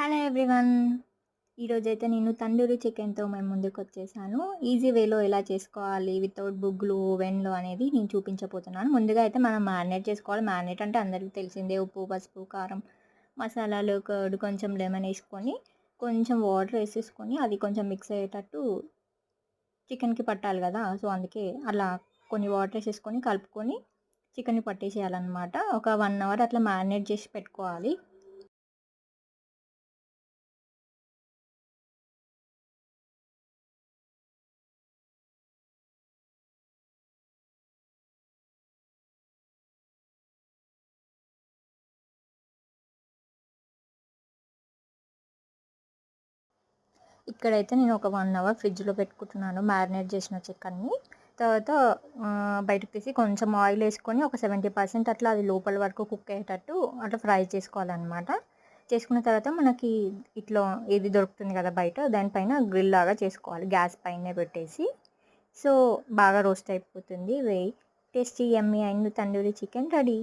Hello everyone. ఈరోజైతే నేను తందూరి చికెన్‌తో మేము ముందుకొచ్చేసాను. ఈజీ వేలో ఎలా చేసుకోవాలి వితౌట్ బుగ్గులు, ఓవెన్‌లో అనేది నేను చూపించబోతున్నాను. ముందుగా అయితే మనం మ్యారినేట్ చేసుకోవాలి. మ్యారినేట్ అంటే అందరికీ తెలిసిందే ఉప్పు, పసుపు, కారం, మసాలాలు, కర్డ్, కొంచెం లెమన్ ఏసుకొని, కొంచెం వాటర్ ఏసేసుకొని అది కొంచెం మిక్స్ అయ్యేటట్టు చికెన్‌కి పట్టాలి గదా! సో, అందుకే అలా కొన్ని వాటర్ ఏసేసుకొని కలుపుకొని చికెన్‌ని పట్టేసేయాలనమాట. ఒక 1 అవర్ అట్లా మ్యారినేట్ చేసి పెట్టుకోవాలి. ఇక్కడైతే నేను ఒక 1 అవర్ ఫ్రిడ్జ్‌లో పెట్టుకుంటున్నాను మ్యారినేట్ చేసిన చికెన్‌ని. తర్వాత బయటకి తీసి కొంచెం ఆయిల్ ఏసుకొని ఒక 70% అట్లా అది లోపల వరకు కుక్ అయ్యేటట్టు అట్లా ఫ్రై చేసుకోవాలనమాట. చేసుకున్న తర్వాత మనకి ఇట్లా ఇది దొరుకుతుంది కదా బయట, దానిపైన గ్రిల్ లాగా చేసుకోవాలి గ్యాస్ పైనే పెట్టేసి. సో, బాగా రోస్ట్ అయిపోతుంది. Tasty yummy and tandoori chicken ready.